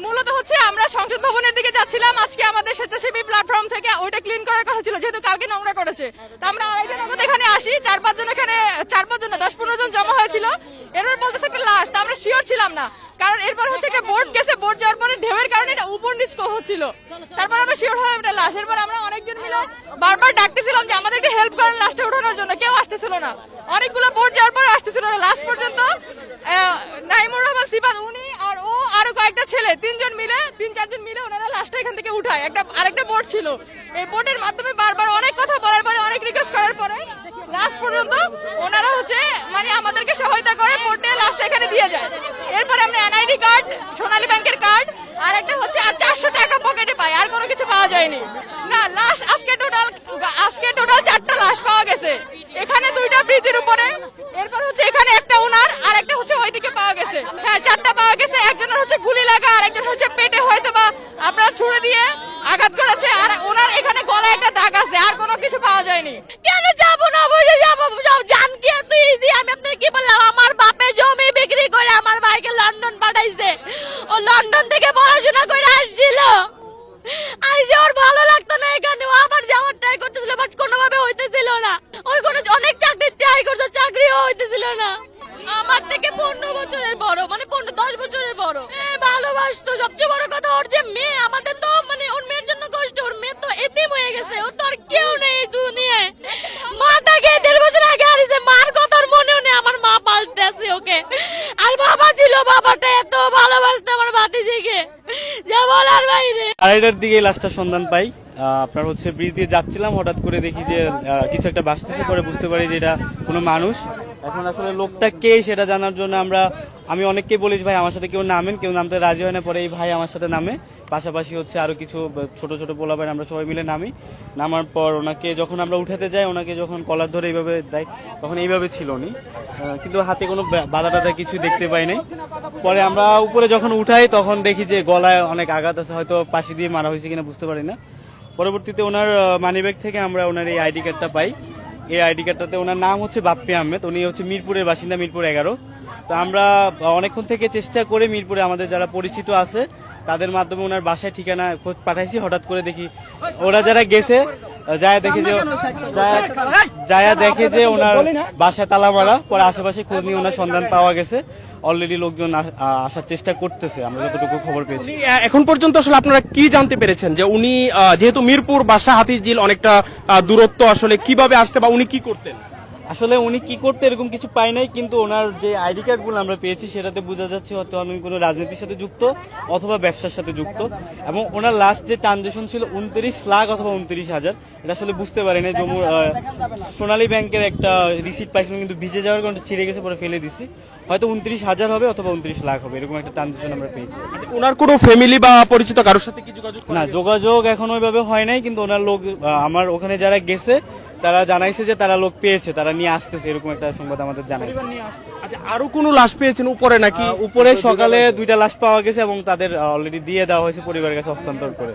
মূলত হচ্ছে আমরা সংসদ ভবনের দিকে যাচ্ছিলাম আজকে আমাদের স্বেচ্ছাসেবী প্ল্যাটফর্ম থেকে ওইটা ক্লিন করার কথা ছিল, যেহেতু কালকে নোংরা করেছে। তো আমরা আড়াইটার মধ্যে এখানে আসি, 4-5 জন এখানে 4-5 জন 10-15 জন জমা হয়েছিল। এরপর বলতেছে একটা লাশ, তো আমরা শিওর ছিলাম না, কারণ এরপর হচ্ছে একটা বোট গেছে, বোট যাওয়ার পরে ঢেউয়ের কারণে এটা উপর নিচ হচ্ছিল। তারপর আমরা শিওর হলাম এটা লাশ। এরপর আমরা অনেকজন মিলে বারবার ডাকতেছিলাম যে আমাদেরকে হেল্প করেন লাশটা উঠানোর জন্য, কেউ আসতেছিল না। অনেকগুলো বোট যাওয়ার পরে আসতেছিল না। লাস্ট পর্যন্ত নাইমুর রহমান সিবান উনি আর ও আরো কয়েকটা ছেলে 3-4 জন মিলে ওনারা লাশটা এখান থেকে উঠায়। আরেকটা বোট ছিল, এই বোটের মাধ্যমে বারবার অনেক কথা বলার পরে, অনেক রিকোয়েস্ট করার পরে লাস্ট পর্যন্ত ওনারা হচ্ছে মানে আমাদেরকে সহায়তা করে বোটে লাশটা এখানে দিয়ে যায়। এরপরে আমরা এনআইডি কার্ড, সোনালী ব্যাংকের কার্ড আর একটা হচ্ছে আর 400 টাকা পকেটে পাই, আর কোনো কিছু পাওয়া যায়নি। না লাশ আজকে টোটাল 4টা লাশ পাওয়া গেছে, এখানে 2টা ব্রিজের উপরে, এরপর হচ্ছে এখানে একটা ওনার আর একটা হচ্ছে ওইদিকে পাওয়া গেছে। হ্যাঁ 4টা পাওয়া গেছে। একজনের হচ্ছে গুলি লাগা, আর একজন হচ্ছে পেটে হয়তো বা আপনারা ছুরি দিয়ে আঘাত করেছে, আর ওনার এখানে গলায় একটা দাগ আছে, আর কোনো কিছু পাওয়া যায়নি। কেন যাবো না, বলে যাবো, জান কি এত ইজি? আমি আপনাকে কি বললাম, আমার বাপে জমি বিক্রি করে আমার ভাইকে লন্ডন পাঠাইছে। ও লন্ডন থেকে পড়াশোনা করে আসছিল, আইসে ওর ভালো লাগতো না এখানে, ও আবার যাওয়ার ট্রাই করতেছিল, বাট কোনোভাবে হইতেছিল না। ওই কোনো অনেক চাকরির ট্রাই করছে, চাকরিও হইতেছিল না। আমার থেকে 15 বছরের বড়, মানে 10 বছরের বড়। ভালোবাসতো। সবচেয়ে বড় কথা ওর যে মেয়ে, আমাদের তো মানে ওর মেয়ের জন্য কষ্ট। ওর মেয়ে তো এতিম হয়ে গেছে, ওর তো আর কেউ নেই এই দুনিয়ায়। মাটাকে 1.5 বছর আগে হারিয়েছে, মার কথা ওর মনেও নেই, আমার মা পালতে আছে ওকে। আর বাবা ছিল, বাবাটা এত ভালোবাসতো আমার ভাতিজিকে, যা বলার বাইরে। আড়াইটার দিকে লাশটার সন্ধান পাই। আপনার হচ্ছে ব্রিজ দিয়ে যাচ্ছিলাম, হঠাৎ করে দেখি যে কিছু একটা ভাসতেছে, পরে বুঝতে পারি যে এটা কোনো মানুষ। এখন আসলে লোকটা কে সেটা জানার জন্য আমি অনেককে বলেছি ভাই আমার সাথে কেউ নামেন, কেউ নামতে রাজি হয় না। পরে এই ভাই আমার সাথে নামে, পাশাপাশি হচ্ছে আরো কিছু ছোট ছোট পোলাপাইন, আমরা সবাই মিলে নামি। নামার পর ওনাকে যখন আমরা উঠাতে যাই, ওনাকে যখন কলার ধরে এইভাবে দেয়, তখন এইভাবে ছিল উনি, কিন্তু হাতে কোনো বাধা টাধা কিছু দেখতে পাই নাই। পরে আমরা উপরে যখন উঠাই তখন দেখি যে গলায় অনেক আঘাত আছে, হয়তো পাশে দিয়ে মারা হয়েছে কিনা বুঝতে পারি না। পরবর্তীতে ওনার মানিব্যাগ থেকে আমরা ওনার এই আইডি কার্ডটা পাই। এই আইডি কার্ডটাতে ওনার নাম হচ্ছে বাপ্পি আহমেদ, উনি হচ্ছে মিরপুরের বাসিন্দা, মিরপুর 11। তো আমরা অনেকক্ষণ থেকে চেষ্টা করে মিরপুরে আমাদের যারা পরিচিত আছে তাদের মাধ্যমে ওনার বাসায় ঠিকানা খোঁজ পাঠাইছি। হঠাৎ করে দেখি ওরা যারা গেছে যায়া দেখে যে ওনার বাসায় তালা মারা। পরে আশেপাশে খোঁজ নিয়ে ওনার সন্ধান পাওয়া গেছে। অলরেডি লোকজন আসার চেষ্টা করতেছে, আমরা যতটুকু খবর পেয়েছি। এখন পর্যন্ত আসলে আপনারা কি জানতে পেরেছেন যে উনি যেহেতু মিরপুর বাসা হাতিঝিল অনেকটা দূরত্ব, আসলে কিভাবে আসতে বা উনি কি করতেন? আসলে উনি কি করতে এরকম কিছু পাই নাই, কিন্তু ওনার যে আইডি কার্ডগুলো আমরা পেয়েছি সেটাতে বোঝা যাচ্ছে হয়তো উনি কোনো রাজনীতির সাথে যুক্ত অথবা ব্যবসার সাথে যুক্ত। এবং ওনার লাস্ট যে ট্রানজেকশন ছিল 29 লাখ অথবা 29,000, এটা আসলে বুঝতে পারি না। সোনালী ব্যাংকের একটা রিসিট পাইছিলাম, কিন্তু ভিজে যাওয়ার কারণে ছিঁড়ে গেছে, পরে ফেলে দিছি। হয়তো 29,000 হবে অথবা 29 লাখ হবে, এরকম একটা ট্রানজেকশন আমরা পেয়েছি। ওনার কোনো ফ্যামিলি বা পরিচিত কারোর সাথে কি যোগাযোগ? না, যোগাযোগ এখন ওইভাবে হয় নাই, কিন্তু ওনার লোক, আমার ওখানে যারা গেছে তারা জানাইছে যে তারা লোক পেয়েছে, তারা নিয়ে আসতেছে, এরকম একটা সংবাদ আমাদের জানাইছে। আচ্ছা, আরো কোনো লাশ পেয়েছেন উপরে নাকি? উপরে সকালে 2টা লাশ পাওয়া গেছে এবং তাদের অলরেডি দিয়ে দেওয়া হয়েছে পরিবারের কাছে হস্তান্তর করে।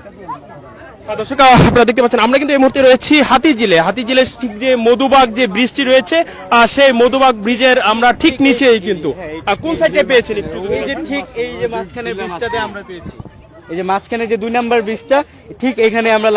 দর্শক আপনারা দেখতে পাচ্ছেন আমরা কিন্তু এই মুহূর্তে রয়েছি হাতিঝিলে। হাতিঝিলের ঠিক যে মধুবাগ যে ব্রিজটি রয়েছে, সেই মধুবাগ ব্রিজের আমরা ঠিক নিচেই, কিন্তু কোন সাইডে পেয়েছেন? এই যে ঠিক এই যে মাঝখানে ব্রিজটাতে আমরা পেয়েছি, এই যে মাঝখানে যে 2 নাম্বার ব্রিজটা, ঠিক এখানে আমরা